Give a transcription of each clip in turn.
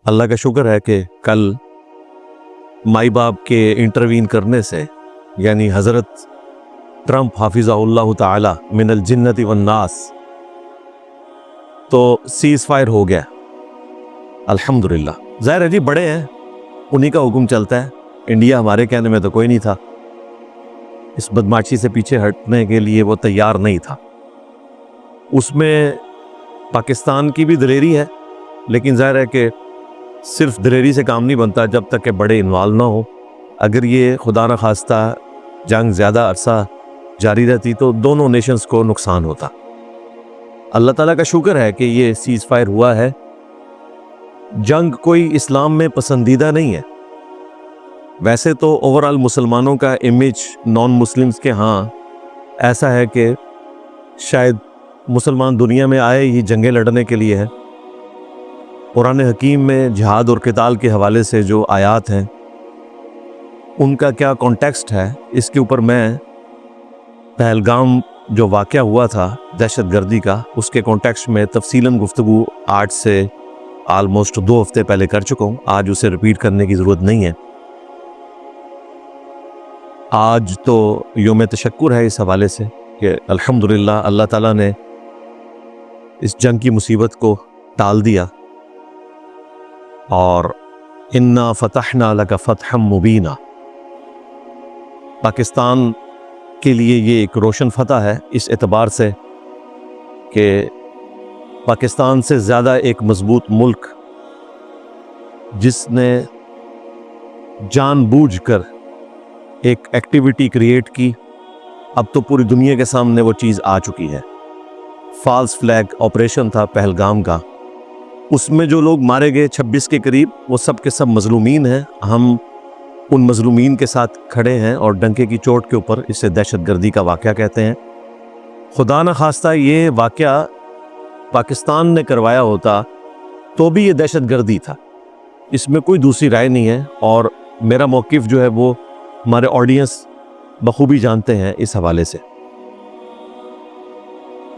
اللہ کا شکر ہے کہ کل مائی باپ کے انٹروین کرنے سے یعنی حضرت ٹرمپ حافظہ اللہ تعالی من الجنت والناس تو سیز فائر ہو گیا الحمدللہ۔ ظاہر ہے جی بڑے ہیں، انہی کا حکم چلتا ہے، انڈیا ہمارے کہنے میں تو کوئی نہیں تھا، اس بدماشی سے پیچھے ہٹنے کے لیے وہ تیار نہیں تھا۔ اس میں پاکستان کی بھی دلیری ہے، لیکن ظاہر ہے کہ صرف دلیری سے کام نہیں بنتا جب تک کہ بڑے انوالو نہ ہو۔ اگر یہ خدا نہ خواستہ جنگ زیادہ عرصہ جاری رہتی تو دونوں نیشنز کو نقصان ہوتا۔ اللہ تعالیٰ کا شکر ہے کہ یہ سیز فائر ہوا ہے۔ جنگ کوئی اسلام میں پسندیدہ نہیں ہے، ویسے تو اوورآل مسلمانوں کا امیج نان مسلمز کے ہاں ایسا ہے کہ شاید مسلمان دنیا میں آئے ہی جنگیں لڑنے کے لیے ہے۔ قرآن حکیم میں جہاد اور قتال کے حوالے سے جو آیات ہیں ان کا کیا کانٹیکسٹ ہے، اس کے اوپر میں پہلگام جو واقعہ ہوا تھا دہشت گردی کا، اس کے کانٹیکسٹ میں تفصیلاً گفتگو آج سے آلموسٹ 2 ہفتے پہلے کر چکا ہوں، آج اسے ریپیٹ کرنے کی ضرورت نہیں ہے۔ آج تو یوم تشکر ہے اس حوالے سے کہ الحمدللہ اللہ تعالیٰ نے اس جنگ کی مصیبت کو ٹال دیا، اور انا فتحنا لک فتحا مبینا، پاکستان کے لیے یہ ایک روشن فتح ہے اس اعتبار سے کہ پاکستان سے زیادہ ایک مضبوط ملک جس نے جان بوجھ کر ایک ایکٹیویٹی کریٹ کی، اب تو پوری دنیا کے سامنے وہ چیز آ چکی ہے۔ فالس فلیگ آپریشن تھا پہلگام کا، اس میں جو لوگ مارے گئے 26 کے قریب، وہ سب کے سب مظلومین ہیں۔ ہم ان مظلومین کے ساتھ کھڑے ہیں اور ڈنکے کی چوٹ کے اوپر اسے دہشت گردی کا واقعہ کہتے ہیں۔ خدا نہ خواستہ یہ واقعہ پاکستان نے کروایا ہوتا تو بھی یہ دہشت گردی تھا، اس میں کوئی دوسری رائے نہیں ہے، اور میرا موقف جو ہے وہ ہمارے آڈینس بخوبی جانتے ہیں اس حوالے سے۔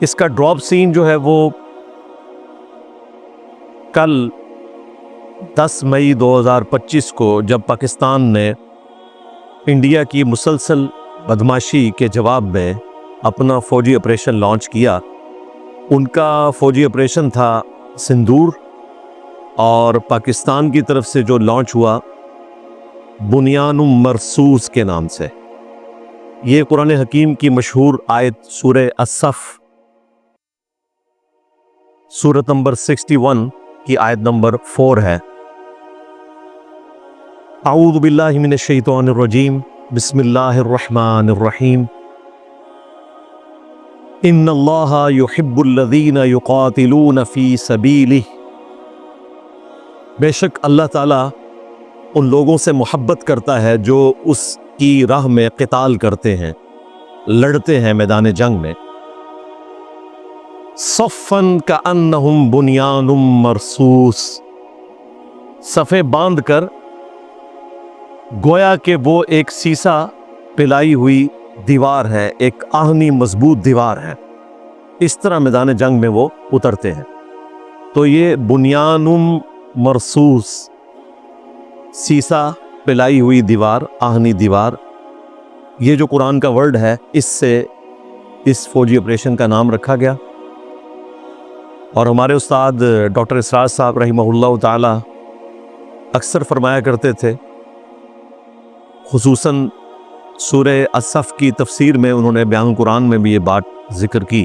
اس کا ڈراپ سین جو ہے وہ کل 10 مئی 2025 کو جب پاکستان نے انڈیا کی مسلسل بدماشی کے جواب میں اپنا فوجی آپریشن لانچ کیا، ان کا فوجی آپریشن تھا سندور، اور پاکستان کی طرف سے جو لانچ ہوا بنیان مرصوص کے نام سے۔ یہ قرآن حکیم کی مشہور آیت سورہ الصف سورۃ نمبر 61 کی آیت نمبر 4 ہے۔ اعوذ باللہ من الشیطان الرجیم، بسم اللہ الرحمن الرحیم، ان اللہ یحب الذین یقاتلون فی سبیلہ، بے شک اللہ تعالیٰ ان لوگوں سے محبت کرتا ہے جو اس کی راہ میں قتال کرتے ہیں، لڑتے ہیں میدان جنگ میں۔ صفاً کأنہم بنیان مرصوص، صفے باندھ کر گویا کہ وہ ایک سیسا پلائی ہوئی دیوار ہے، ایک آہنی مضبوط دیوار ہے، اس طرح میدان جنگ میں وہ اترتے ہیں۔ تو یہ بنیان مرصوص، سیسا پلائی ہوئی دیوار، آہنی دیوار، یہ جو قرآن کا ورڈ ہے اس سے اس فوجی آپریشن کا نام رکھا گیا۔ اور ہمارے استاد ڈاکٹر اسرار صاحب رحمہ اللہ تعالی اکثر فرمایا کرتے تھے، خصوصاً سورہ الصف کی تفسیر میں انہوں نے بیان قرآن میں بھی یہ بات ذکر کی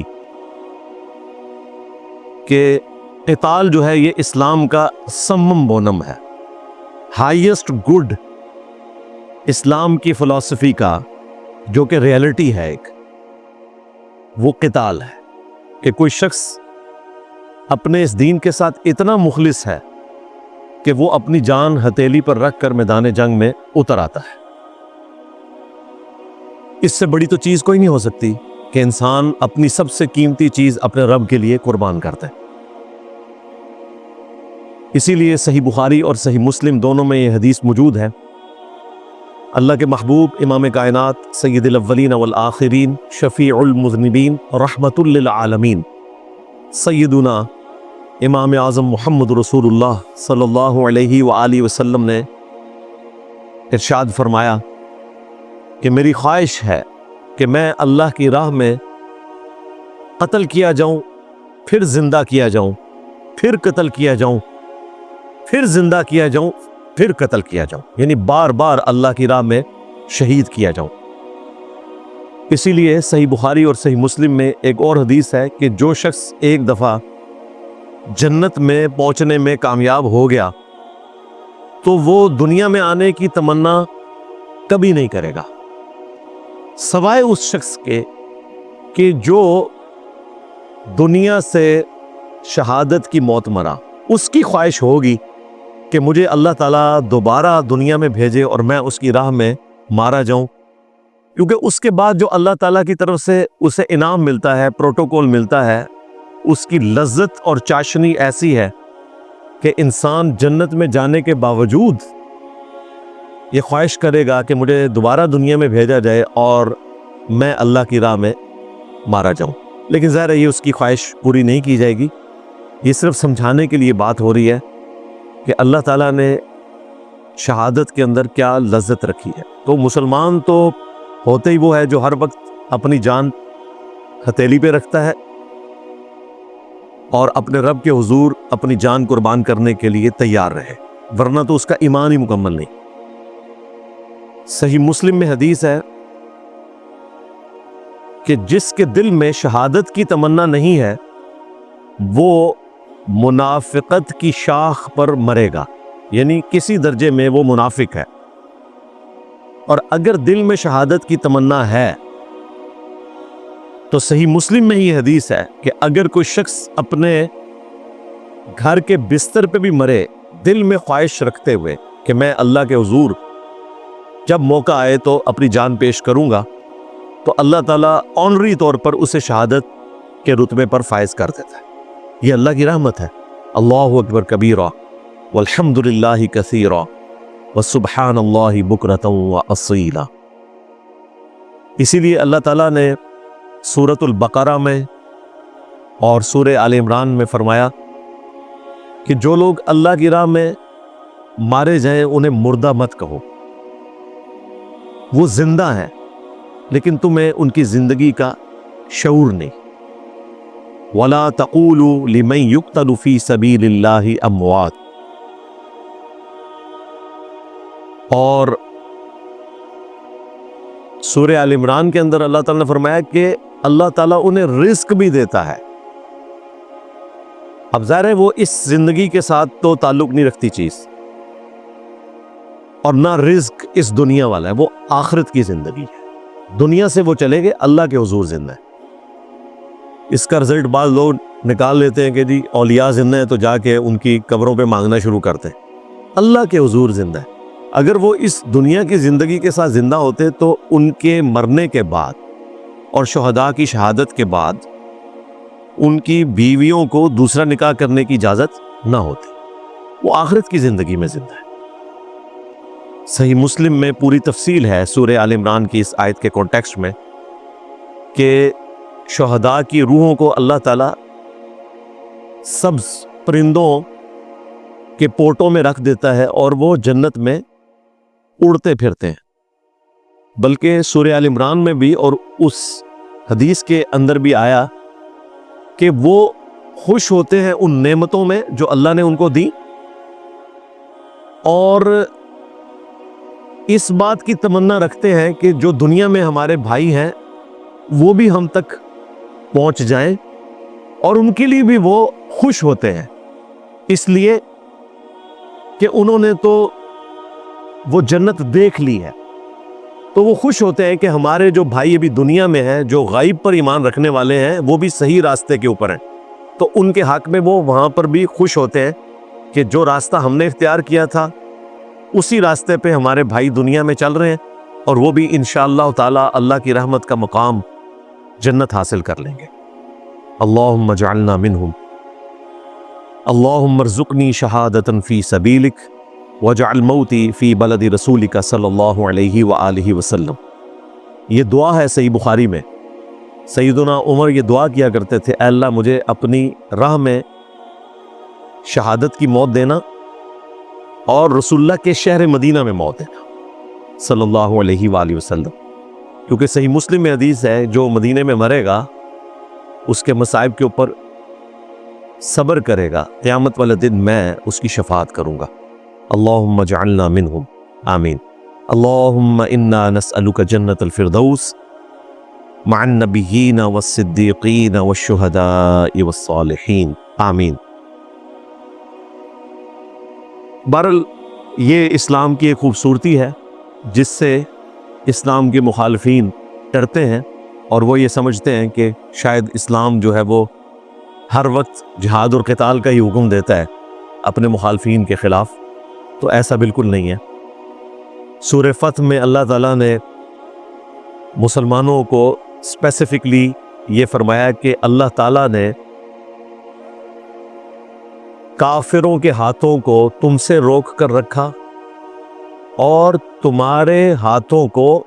کہ قتال جو ہے یہ اسلام کا سمم بونم ہے، ہائیسٹ گڈ اسلام کی فلسفی کا جو کہ ریئلٹی ہے ایک، وہ قتال ہے کہ کوئی شخص اپنے اس دین کے ساتھ اتنا مخلص ہے کہ وہ اپنی جان ہتھیلی پر رکھ کر میدان جنگ میں اتر آتا ہے۔ اس سے بڑی تو چیز کوئی نہیں ہو سکتی کہ انسان اپنی سب سے قیمتی چیز اپنے رب کے لیے قربان کرتا ہے۔ اسی لیے صحیح بخاری اور صحیح مسلم دونوں میں یہ حدیث موجود ہے، اللہ کے محبوب امام کائنات سید الاولین والآخرین شفیع المذنبین رحمت للعالمین سیدنا امام اعظم محمد رسول اللہ صلی اللہ علیہ وآلہ وسلم نے ارشاد فرمایا کہ میری خواہش ہے کہ میں اللہ کی راہ میں قتل کیا جاؤں، پھر زندہ کیا جاؤں، پھر قتل کیا جاؤں، پھر زندہ کیا جاؤں، پھر قتل کیا جاؤں، یعنی بار بار اللہ کی راہ میں شہید کیا جاؤں۔ اسی لیے صحیح بخاری اور صحیح مسلم میں ایک اور حدیث ہے کہ جو شخص ایک دفعہ جنت میں پہنچنے میں کامیاب ہو گیا تو وہ دنیا میں آنے کی تمنا کبھی نہیں کرے گا، سوائے اس شخص کے کہ جو دنیا سے شہادت کی موت مرا۔ اس کی خواہش ہوگی کہ مجھے اللہ تعالیٰ دوبارہ دنیا میں بھیجے اور میں اس کی راہ میں مارا جاؤں، کیونکہ اس کے بعد جو اللہ تعالیٰ کی طرف سے اسے انعام ملتا ہے، پروٹوکول ملتا ہے، اس کی لذت اور چاشنی ایسی ہے کہ انسان جنت میں جانے کے باوجود یہ خواہش کرے گا کہ مجھے دوبارہ دنیا میں بھیجا جائے اور میں اللہ کی راہ میں مارا جاؤں۔ لیکن ظاہر ہے یہ اس کی خواہش پوری نہیں کی جائے گی۔ یہ صرف سمجھانے کے لیے بات ہو رہی ہے کہ اللہ تعالیٰ نے شہادت کے اندر کیا لذت رکھی ہے۔ تو مسلمان تو ہوتے ہی وہ ہے جو ہر وقت اپنی جان ہتھیلی پہ رکھتا ہے اور اپنے رب کے حضور اپنی جان قربان کرنے کے لیے تیار رہے، ورنہ تو اس کا ایمان ہی مکمل نہیں۔ صحیح مسلم میں حدیث ہے کہ جس کے دل میں شہادت کی تمنا نہیں ہے وہ منافقت کی شاخ پر مرے گا، یعنی کسی درجے میں وہ منافق ہے۔ اور اگر دل میں شہادت کی تمنا ہے تو صحیح مسلم میں یہ حدیث ہے کہ اگر کوئی شخص اپنے گھر کے بستر پہ بھی مرے دل میں خواہش رکھتے ہوئے کہ میں اللہ کے حضور جب موقع آئے تو اپنی جان پیش کروں گا، تو اللہ تعالیٰ آنری طور پر اسے شہادت کے رتبے پر فائز کر دیتا ہے۔ یہ اللہ کی رحمت ہے۔ اللہ اکبر کبیرہ والحمد للہ کثیرہ وسبحان اللہ بکرۃ واصیلا۔ اسی لیے اللہ تعالیٰ نے سورۃ البقرہ میں اور سورہ آل عمران میں فرمایا کہ جو لوگ اللہ کی راہ میں مارے جائیں انہیں مردہ مت کہو، وہ زندہ ہیں لیکن تمہیں ان کی زندگی کا شعور نہیں۔ وَلَا تَقُولُوا لِمَنْ يُقْتَلُ فِي سَبِيلِ اللَّهِ أَمْوَاتٌ۔ اور سورہ آل عمران کے اندر اللہ تعالیٰ نے فرمایا کہ اللہ تعالیٰ انہیں رزق بھی دیتا ہے۔ اب ظاہر ہے وہ اس زندگی کے ساتھ تو تعلق نہیں رکھتی چیز، اور نہ رزق اس دنیا والا ہے، وہ آخرت کی زندگی ہے۔ دنیا سے وہ چلے گئے، اللہ کے حضور زندہ ہے۔ اس کا رزلٹ بعض لوگ نکال لیتے ہیں کہ جی اولیاء زندہ ہیں تو جا کے ان کی قبروں پہ مانگنا شروع کرتے ہیں۔ اللہ کے حضور زندہ ہے۔ اگر وہ اس دنیا کی زندگی کے ساتھ زندہ ہوتے تو ان کے مرنے کے بعد اور شہداء کی شہادت کے بعد ان کی بیویوں کو دوسرا نکاح کرنے کی اجازت نہ ہوتی۔ وہ آخرت کی زندگی میں زندہ ہے۔ صحیح مسلم میں پوری تفصیل ہے سورہ آل عمران کی اس آیت کے کانٹیکسٹ میں کہ شہداء کی روحوں کو اللہ تعالیٰ سبز پرندوں کے پوٹوں میں رکھ دیتا ہے اور وہ جنت میں اڑتے پھرتے ہیں۔ بلکہ سورہ آل عمران میں بھی اور اس حدیث کے اندر بھی آیا کہ وہ خوش ہوتے ہیں ان نعمتوں میں جو اللہ نے ان کو دی، اور اس بات کی تمنا رکھتے ہیں کہ جو دنیا میں ہمارے بھائی ہیں وہ بھی ہم تک پہنچ جائیں، اور ان کے لیے بھی وہ خوش ہوتے ہیں اس لیے کہ انہوں نے تو وہ جنت دیکھ لی ہے، تو وہ خوش ہوتے ہیں کہ ہمارے جو بھائی ابھی دنیا میں ہیں، جو غیب پر ایمان رکھنے والے ہیں، وہ بھی صحیح راستے کے اوپر ہیں، تو ان کے حق میں وہ وہاں پر بھی خوش ہوتے ہیں کہ جو راستہ ہم نے اختیار کیا تھا اسی راستے پہ ہمارے بھائی دنیا میں چل رہے ہیں، اور وہ بھی انشاءاللہ تعالی اللہ کی رحمت کا مقام جنت حاصل کر لیں گے۔ اللہم اجعلنا منہم، اللہم ارزقنی شہادتا فی سبیلک واجعل موتی فی بلد رسولک صلی اللہ علیہ وآلہ وسلم۔ یہ دعا ہے صحیح بخاری میں۔ سیدنا عمر یہ دعا کیا کرتے تھے، اے اللہ مجھے اپنی راہ میں شہادت کی موت دینا اور رسول اللہ کے شہر مدینہ میں موت دینا صلی اللہ علیہ وآلہ وسلم، کیونکہ صحیح مسلم میں حدیث ہے جو مدینے میں مرے گا اس کے مصائب کے اوپر صبر کرے گا، قیامت والے دن میں اس کی شفاعت کروں گا۔ اللہم اجعلنا منہم، آمین۔ اللہم انا نسألک جنت الفردوس مع النبیین والصدیقین والشہداء والصالحین، آمین۔ بہرحال یہ اسلام کی ایک خوبصورتی ہے جس سے اسلام کے مخالفین ڈرتے ہیں اور وہ یہ سمجھتے ہیں کہ شاید اسلام جو ہے وہ ہر وقت جہاد اور قتال کا ہی حکم دیتا ہے اپنے مخالفین کے خلاف، تو ایسا بالکل نہیں ہے۔ سورہ فتح میں اللہ تعالیٰ نے مسلمانوں کو اسپیسیفکلی یہ فرمایا کہ اللہ تعالیٰ نے کافروں کے ہاتھوں کو تم سے روک کر رکھا اور تمہارے ہاتھوں کو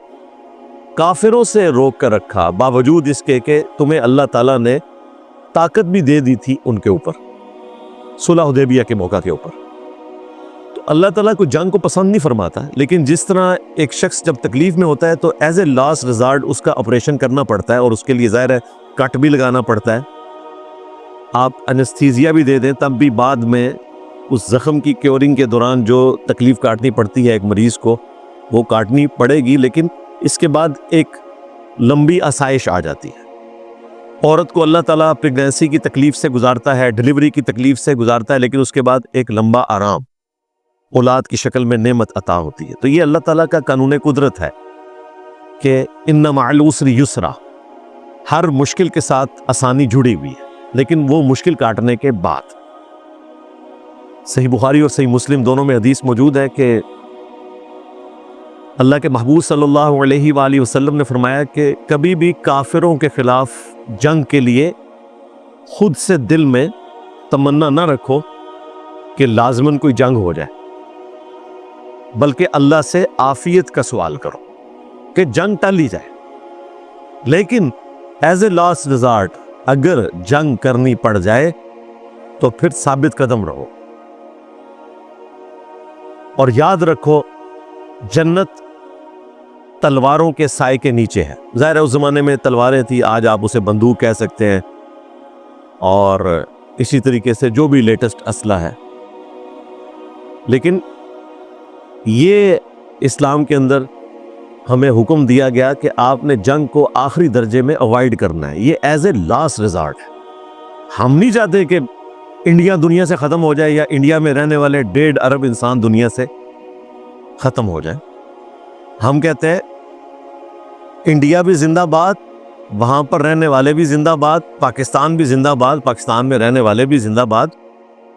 کافروں سے روک کر رکھا، باوجود اس کے کہ تمہیں اللہ تعالیٰ نے طاقت بھی دے دی تھی ان کے اوپر، صلح حدیبیہ کے موقع کے اوپر۔ تو اللہ تعالیٰ کو جنگ کو پسند نہیں فرماتا، لیکن جس طرح ایک شخص جب تکلیف میں ہوتا ہے تو ایز اے لاسٹ ریزارٹ اس کا آپریشن کرنا پڑتا ہے اور اس کے لیے ظاہر ہے کٹ بھی لگانا پڑتا ہے، آپ انستھیزیا بھی دے دیں تب بھی بعد میں اس زخم کی کیورنگ کے دوران جو تکلیف کاٹنی پڑتی ہے ایک مریض کو وہ کاٹنی پڑے گی، لیکن اس کے بعد ایک لمبی آسائش آ جاتی ہے۔ عورت کو اللہ تعالیٰ پریگنینسی کی تکلیف سے گزارتا ہے، ڈیلیوری کی تکلیف سے گزارتا ہے، لیکن اس کے بعد ایک لمبا آرام اولاد کی شکل میں نعمت عطا ہوتی ہے۔ تو یہ اللہ تعالیٰ کا قانون قدرت ہے کہ ان مع العسر یسرا، ہر مشکل کے ساتھ آسانی جڑی ہوئی ہے، لیکن وہ مشکل کاٹنے کے بعد۔ صحیح بخاری اور صحیح مسلم دونوں میں حدیث موجود ہے کہ اللہ کے محبوب صلی اللہ علیہ وآلہ وسلم نے فرمایا کہ کبھی بھی کافروں کے خلاف جنگ کے لیے خود سے دل میں تمنا نہ رکھو کہ لازماً کوئی جنگ ہو جائے، بلکہ اللہ سے عافیت کا سوال کرو کہ جنگ ٹل ہی جائے، لیکن ایز اے لاسٹ ریزارٹ اگر جنگ کرنی پڑ جائے تو پھر ثابت قدم رہو اور یاد رکھو جنت تلواروں کے سائے کے نیچے ہے۔ ظاہر ہے اس زمانے میں تلواریں تھی، آج آپ اسے بندوق کہہ سکتے ہیں، اور اسی طریقے سے جو بھی لیٹسٹ اسلحہ ہے، لیکن یہ اسلام کے اندر ہمیں حکم دیا گیا کہ آپ نے جنگ کو آخری درجے میں اوائڈ کرنا ہے، یہ ایز اے لاسٹ ریزارٹ ہے۔ ہم نہیں چاہتے کہ انڈیا دنیا سے ختم ہو جائے یا انڈیا میں رہنے والے 1.5 ارب انسان دنیا سے ختم ہو جائے۔ ہم کہتے ہیں انڈیا بھی زندہ باد، وہاں پر رہنے والے بھی زندہ باد، پاکستان بھی زندہ باد، پاکستان میں رہنے والے بھی زندہ باد۔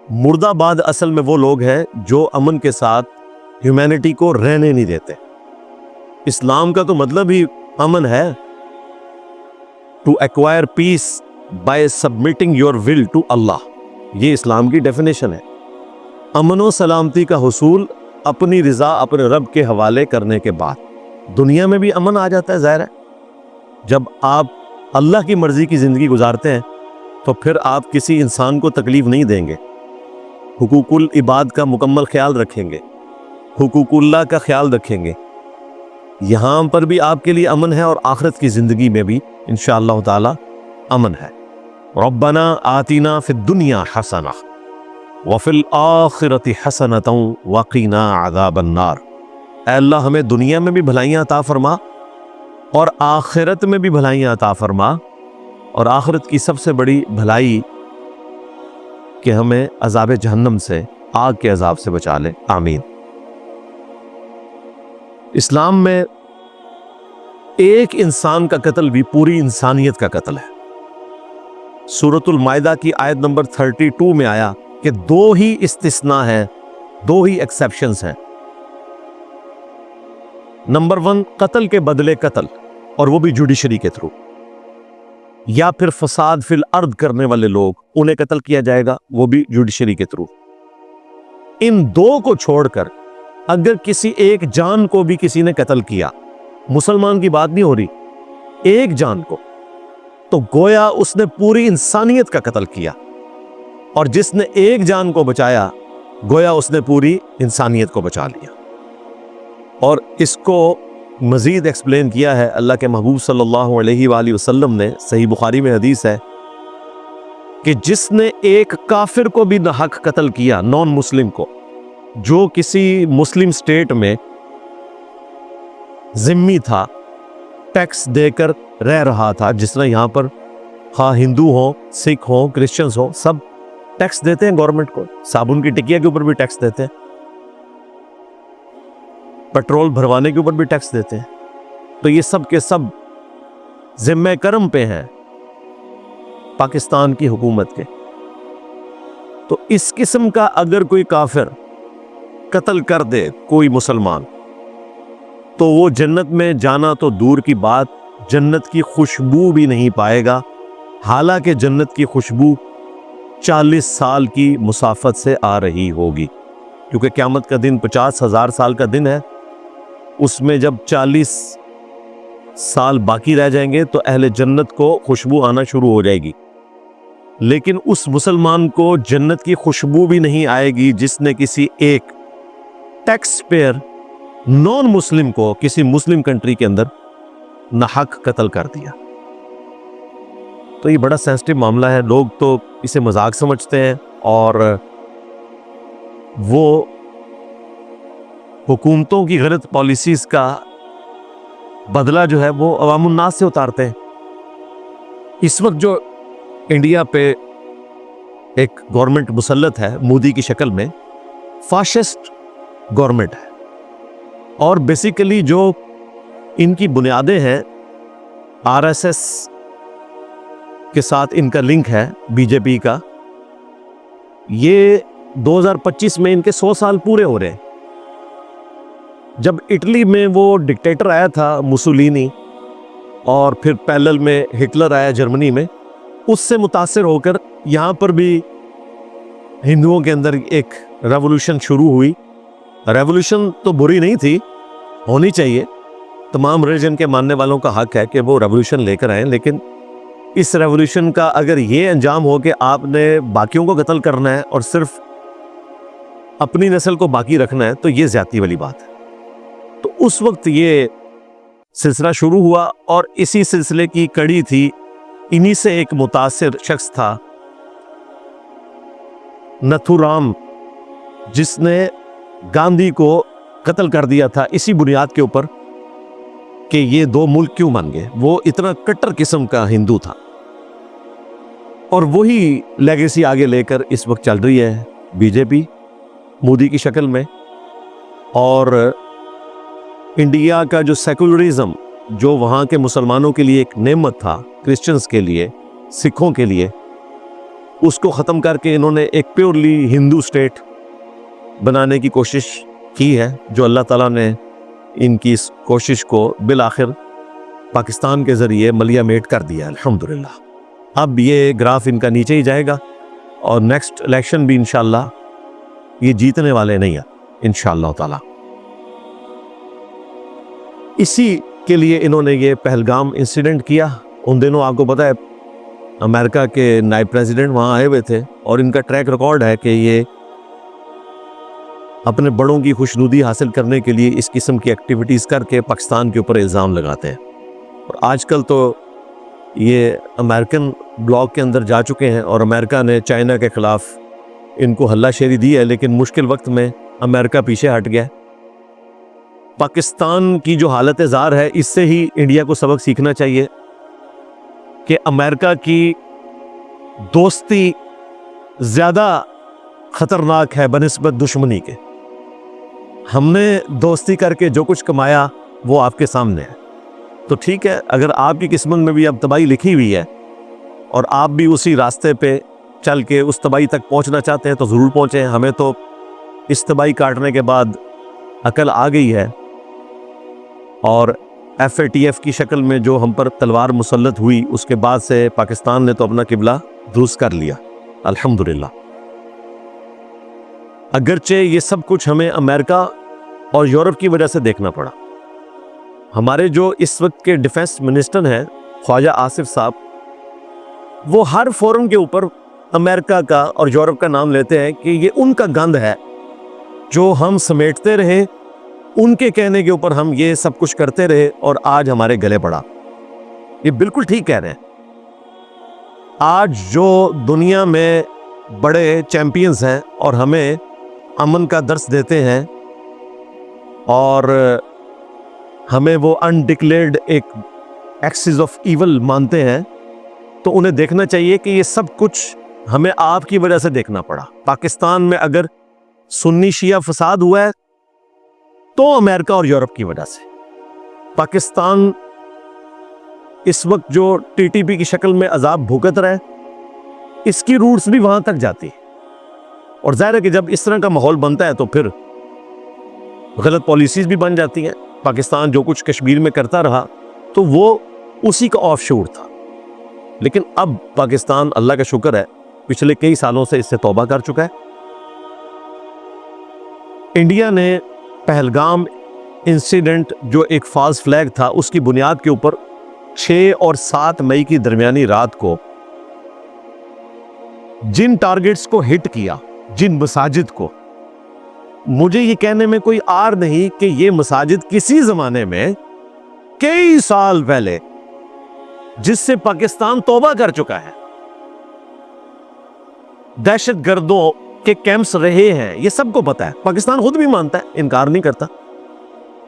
مرد آباد اصل میں وہ لوگ ہیں جو امن کے ساتھ ہیومینٹی کو رہنے نہیں دیتے۔ اسلام کا تو مطلب ہی امن ہے، to acquire peace by submitting your will to Allah, یہ اسلام کی ڈیفینیشن ہے۔ امن و سلامتی کا حصول اپنی رضا اپنے رب کے حوالے کرنے کے بعد دنیا میں بھی امن آ جاتا ہے۔ ظاہر ہے جب آپ اللہ کی مرضی کی زندگی گزارتے ہیں تو پھر آپ کسی انسان کو تکلیف نہیں دیں گے، حقوق العباد کا مکمل خیال رکھیں گے، حقوق اللہ کا خیال رکھیں گے، یہاں پر بھی آپ کے لیے امن ہے اور آخرت کی زندگی میں بھی انشاءاللہ تعالی امن ہے۔ ربنا آتنا فی الدنیا حسنہ وفی الآخرۃ حسنۃ وقنا عذاب النار، اے اللہ ہمیں دنیا میں بھی بھلائیاں عطا فرما اور آخرت میں بھی بھلائیاں عطا فرما، اور آخرت کی سب سے بڑی بھلائی کہ ہمیں عذاب جہنم سے، آگ کے عذاب سے بچا لے، آمین۔ اسلام میں ایک انسان کا قتل بھی پوری انسانیت کا قتل ہے۔ سورۃ المائدہ کی آیت نمبر 32 میں آیا کہ 2 ہی استثناء ہیں، 2 ہی ایکسیپشنز ہیں۔ نمبر 1 قتل کے بدلے قتل، اور وہ بھی جوڈیشری کے تھرو، یا پھر فساد فی الارض کرنے والے لوگ انہیں قتل کیا جائے گا، وہ بھی جوڈیشری کے تھرو۔ ان 2 کو چھوڑ کر اگر کسی ایک جان کو بھی کسی نے قتل کیا، مسلمان کی بات نہیں ہو رہی، ایک جان کو، تو گویا اس نے پوری انسانیت کا قتل کیا، اور جس نے ایک جان کو بچایا گویا اس نے پوری انسانیت کو بچا لیا. اور اس کو مزید ایکسپلین کیا ہے اللہ کے محبوب صلی اللہ علیہ وآلہ وسلم نے. صحیح بخاری میں حدیث ہے کہ جس نے ایک کافر کو بھی ناحق قتل کیا, نان مسلم کو, جو کسی مسلم سٹیٹ میں ذمی تھا, ٹیکس دے کر رہ رہا تھا, جس طرح یہاں پر خواہ ہندو ہوں, سکھ ہوں, کرسچنز ہوں, سب ٹیکس دیتے ہیں گورنمنٹ کو. صابن کی ٹکیا کے اوپر بھی ٹیکس دیتے ہیں, پیٹرول بھروانے کے اوپر بھی ٹیکس دیتے ہیں. تو یہ سب کے سب ذمہ کرم پہ ہیں پاکستان کی حکومت کے. تو اس قسم کا اگر کوئی کافر قتل کر دے کوئی مسلمان, تو وہ جنت میں جانا تو دور کی بات, جنت کی خوشبو بھی نہیں پائے گا. حالانکہ جنت کی خوشبو 40 سال کی مسافت سے آ رہی ہوگی, کیونکہ قیامت کا دن 50,000 سال کا دن ہے. اس میں جب 40 سال باقی رہ جائیں گے تو اہل جنت کو خوشبو آنا شروع ہو جائے گی. لیکن اس مسلمان کو جنت کی خوشبو بھی نہیں آئے گی جس نے کسی ایک ٹیکس پیئر نان مسلم کو کسی مسلم کنٹری کے اندر ناحق قتل کر دیا. تو یہ بڑا سینسٹیو معاملہ ہے. لوگ تو اسے مذاق سمجھتے ہیں اور وہ حکومتوں کی غلط پالیسیز کا بدلہ جو ہے وہ عوام الناس سے اتارتے ہیں. اس وقت جو انڈیا پہ ایک گورنمنٹ مسلط ہے مودی کی شکل میں, فاشسٹ گورنمنٹ ہے, اور بیسیکلی جو ان کی بنیادیں ہیں RSS کے ساتھ ان کا لنک ہے, بی جے پی کا. یہ 2025 میں ان کے 100 سال پورے ہو رہے ہیں. جب اٹلی میں وہ ڈکٹیٹر آیا تھا مسولینی, اور پھر پیرلل میں ہٹلر آیا جرمنی میں, اس سے متاثر ہو کر یہاں پر بھی ہندوؤں کے اندر ایک ریولوشن شروع ہوئی. ریولوشن تو بری نہیں تھی, ہونی چاہیے, تمام ریلیجن کے ماننے والوں کا حق ہے کہ وہ ریولوشن لے کر آئیں. لیکن اس ریولوشن کا اگر یہ انجام ہو کہ آپ نے باقیوں کو قتل کرنا ہے اور صرف اپنی نسل کو باقی رکھنا ہے, تو یہ زیادتی والی بات ہے. تو اس وقت یہ سلسلہ شروع ہوا, اور اسی سلسلے کی کڑی تھی. انہی سے ایک متاثر شخص تھا نتھورام, جس نے گاندھی کو قتل کر دیا تھا اسی بنیاد کے اوپر کہ یہ دو ملک کیوں بن گئے. وہ اتنا کٹر قسم کا ہندو تھا, اور وہی لیگیسی آگے لے کر اس وقت چل رہی ہے بی جے پی مودی کی شکل میں. اور انڈیا کا جو سیکولرزم, جو وہاں کے مسلمانوں کے لیے ایک نعمت تھا, کرسچنز کے لیے, سکھوں کے لیے, اس کو ختم کر کے انہوں نے ایک پیورلی ہندو سٹیٹ بنانے کی کوشش کی ہے, جو اللہ تعالیٰ نے ان کی اس کوشش کو بالآخر پاکستان کے ذریعے ملیہ میٹ کر دیا الحمدللہ. اب یہ گراف ان کا نیچے ہی جائے گا, اور نیکسٹ الیکشن بھی انشاءاللہ یہ جیتنے والے نہیں ہیں انشاءاللہ تعالیٰ. اسی کے لیے انہوں نے یہ پہلگام انسیڈنٹ کیا. ان دنوں آپ کو پتہ ہے امریکہ کے نائب پریزیڈنٹ وہاں آئے ہوئے تھے, اور ان کا ٹریک ریکارڈ ہے کہ یہ اپنے بڑوں کی خوشنودی حاصل کرنے کے لیے اس قسم کی ایکٹیویٹیز کر کے پاکستان کے اوپر الزام لگاتے ہیں. اور آج کل تو یہ امریکن بلاک کے اندر جا چکے ہیں, اور امریکہ نے چائنا کے خلاف ان کو ہلہ شیری دی ہے, لیکن مشکل وقت میں امریکہ پیچھے ہٹ گیا. پاکستان کی جو حالت زار ہے, اس سے ہی انڈیا کو سبق سیکھنا چاہیے کہ امریکہ کی دوستی زیادہ خطرناک ہے بنسبت دشمنی کے. ہم نے دوستی کر کے جو کچھ کمایا وہ آپ کے سامنے ہے. تو ٹھیک ہے, اگر آپ کی قسمت میں بھی اب تباہی لکھی ہوئی ہے اور آپ بھی اسی راستے پہ چل کے اس تباہی تک پہنچنا چاہتے ہیں تو ضرور پہنچیں. ہمیں تو اس تباہی کاٹنے کے بعد عقل آ گئی ہے, اور FATF کی شکل میں جو ہم پر تلوار مسلط ہوئی, اس کے بعد سے پاکستان نے تو اپنا قبلہ درست کر لیا الحمدللہ. اگرچہ یہ سب کچھ ہمیں امریکہ اور یورپ کی وجہ سے دیکھنا پڑا. ہمارے جو اس وقت کے ڈیفنس منسٹر ہیں خواجہ آصف صاحب, وہ ہر فورم کے اوپر امریکہ کا اور یورپ کا نام لیتے ہیں کہ یہ ان کا گند ہے جو ہم سمیٹتے رہے, ان کے کہنے کے اوپر ہم یہ سب کچھ کرتے رہے اور آج ہمارے گلے پڑا. یہ بالکل ٹھیک کہہ رہے ہیں. آج جو دنیا میں بڑے چیمپئنز ہیں اور ہمیں امن کا درس دیتے ہیں اور ہمیں وہ انڈکلیئرڈ ایک ایکسس آف ایول مانتے ہیں, تو انہیں دیکھنا چاہیے کہ یہ سب کچھ ہمیں آپ کی وجہ سے دیکھنا پڑا. پاکستان میں اگر سنی شیعہ فساد ہوا ہے تو امریکہ اور یورپ کی وجہ سے. پاکستان اس وقت جو ٹی ٹی پی کی شکل میں عذاب بھگت رہا ہے, اس کی روٹس بھی وہاں تک جاتی ہے. اور ظاہر ہے کہ جب اس طرح کا ماحول بنتا ہے تو پھر غلط پالیسیز بھی بن جاتی ہیں. پاکستان جو کچھ کشمیر میں کرتا رہا تو وہ اسی کا آف شور تھا, لیکن اب پاکستان اللہ کا شکر ہے پچھلے کئی سالوں سے اس سے توبہ کر چکا ہے. انڈیا نے پہلگام انسیڈنٹ جو ایک فالس فلیگ تھا, اس کی بنیاد کے اوپر 6 اور 7 مئی کی درمیانی رات کو جن ٹارگٹس کو ہٹ کیا, جن مساجد کو, مجھے یہ کہنے میں کوئی آر نہیں کہ یہ مساجد کسی زمانے میں کئی سال پہلے جس سے پاکستان توبہ کر چکا ہے, دہشت گردوں کے کیمپس رہے ہیں, یہ سب کو پتا ہے. پاکستان خود بھی مانتا ہے, انکار نہیں کرتا.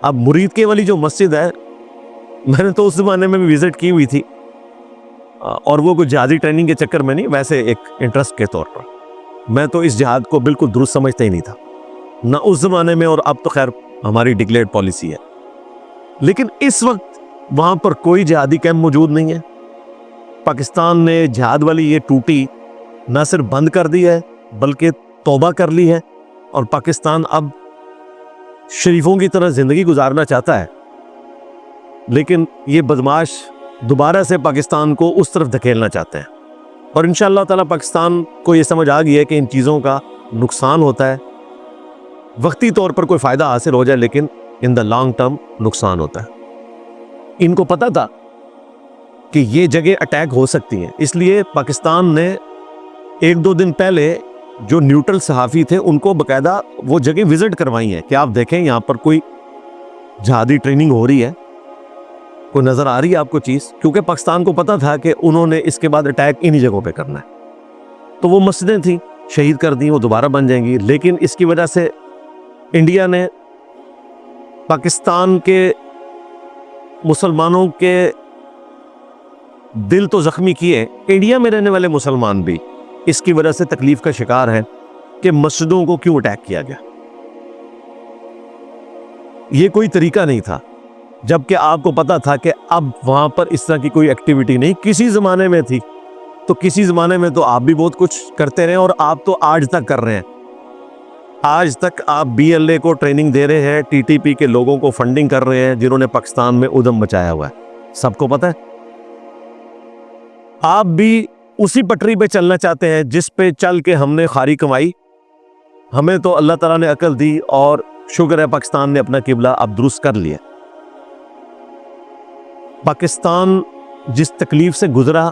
اب مرید کے والی جو مسجد ہے, میں نے تو اس زمانے میں بھی وزٹ کی ہوئی تھی, اور وہ کوئی جہادی ٹریننگ کے چکر میں نہیں, ویسے ایک انٹرسٹ کے طور پر. میں تو اس جہاد کو بالکل درست سمجھتا ہی نہیں تھا, نہ اس زمانے میں, اور اب تو خیر ہماری ڈکلیئرڈ پالیسی ہے. لیکن اس وقت وہاں پر کوئی جہادی کیمپ موجود نہیں ہے. پاکستان نے جہاد والی یہ ٹوٹی نہ صرف بند کر دی ہے بلکہ توبہ کر لی ہے, اور پاکستان اب شریفوں کی طرح زندگی گزارنا چاہتا ہے. لیکن یہ بدماش دوبارہ سے پاکستان کو اس طرف دھکیلنا چاہتے ہیں, اور انشاءاللہ تعالی پاکستان کو یہ سمجھ آ گئی ہے کہ ان چیزوں کا نقصان ہوتا ہے. وقتی طور پر کوئی فائدہ حاصل ہو جائے لیکن ان دا لانگ ٹرم نقصان ہوتا ہے. ان کو پتا تھا کہ یہ جگہ اٹیک ہو سکتی ہیں, اس لیے پاکستان نے 1-2 دن پہلے جو نیوٹرل صحافی تھے ان کو باقاعدہ وہ جگہ وزٹ کروائی ہیں کہ آپ دیکھیں یہاں پر کوئی جہادی ٹریننگ ہو رہی ہے, کوئی نظر آ رہی ہے آپ کو چیز, کیونکہ پاکستان کو پتا تھا کہ انہوں نے اس کے بعد اٹیک انہی جگہوں پہ کرنا ہے. تو وہ مسجدیں تھیں شہید کر دی, وہ دوبارہ بن جائیں گی, لیکن اس کی وجہ سے انڈیا نے پاکستان کے مسلمانوں کے دل تو زخمی کیے. انڈیا میں رہنے والے مسلمان بھی اس کی وجہ سے تکلیف کا شکار ہیں کہ مسجدوں کو کیوں اٹیک کیا گیا. یہ کوئی طریقہ نہیں تھا, جبکہ آپ کو پتا تھا کہ اب وہاں پر اس طرح کی کوئی ایکٹیویٹی نہیں. کسی زمانے میں تھی تو کسی زمانے میں تو آپ بھی بہت کچھ کرتے رہے, اور آپ تو آج تک کر رہے ہیں. آج تک آپ BLA کو ٹریننگ دے رہے ہیں, TTP کے لوگوں کو فنڈنگ کر رہے ہیں جنہوں نے پاکستان میں ادھم مچایا ہوا ہے, سب کو پتا ہے. آپ بھی اسی پٹری پہ چلنا چاہتے ہیں جس پہ چل کے ہم نے خاری کمائی. ہمیں تو اللہ تعالیٰ نے عقل دی اور شکر ہے پاکستان نے اپنا قبلہ اب درست کر لیا. پاکستان جس تکلیف سے گزرا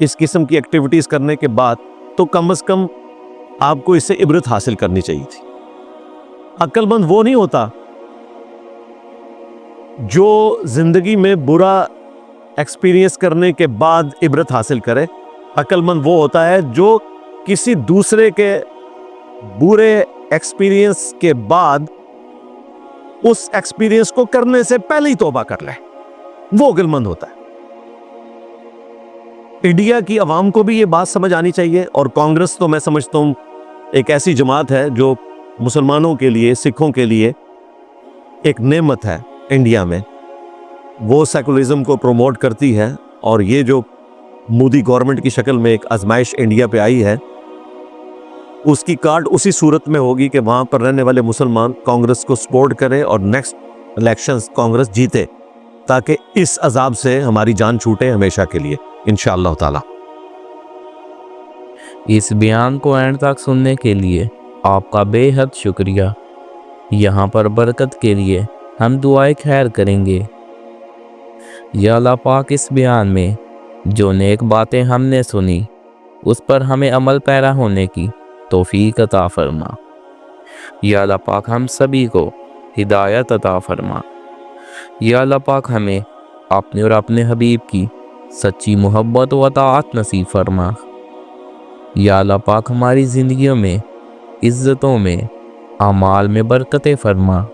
اس قسم کی ایکٹیویٹیز کرنے کے بعد, تو کم از کم آپ کو اس سے عبرت حاصل کرنی چاہیے تھی. عقل مند وہ نہیں ہوتا جو زندگی میں برا ایکسپیرینس کرنے کے بعد عبرت حاصل کرے. عقل مند وہ ہوتا ہے جو کسی دوسرے کے برے ایکسپیرینس کے بعد اس ایکسپیرینس کو کرنے سے پہلے ہی توبہ کر لے, وہ عقل مند ہوتا ہے. انڈیا کی عوام کو بھی یہ بات سمجھ آنی چاہیے, اور کانگریس تو میں سمجھتا ہوں ایک ایسی جماعت ہے جو مسلمانوں کے لیے, سکھوں کے لیے ایک نعمت ہے انڈیا میں. وہ سیکولرزم کو پروموٹ کرتی ہے, اور یہ جو مودی گورنمنٹ کی شکل میں ایک آزمائش انڈیا پہ آئی ہے, اس کی کارڈ اسی صورت میں ہوگی کہ وہاں پر رہنے والے مسلمان کانگریس کو سپورٹ کرے اور نیکسٹ الیکشنز کانگریس جیتے, تاکہ اس عذاب سے ہماری جان چھوٹے ہمیشہ کے لیے انشاءاللہ تعالی. اس بیان کو اینڈ تک سننے کے لیے آپ کا بے حد شکریہ. یہاں پر برکت کے لیے ہم دعائیں خیر کریں گے. یا اللہ پاک اس بیان میں جو نیک باتیں ہم نے سنی اس پر ہمیں عمل پیرا ہونے کی توفیق عطا فرما۔ یا اللہ پاک ہم سبھی کو ہدایت عطا فرما۔ یا اللہ پاک ہمیں اپنے اور اپنے حبیب کی سچی محبت و اطاعت نصیب فرما۔ یا اللہ پاک ہماری زندگیوں میں، عزتوں میں، اعمال میں برکتیں فرما۔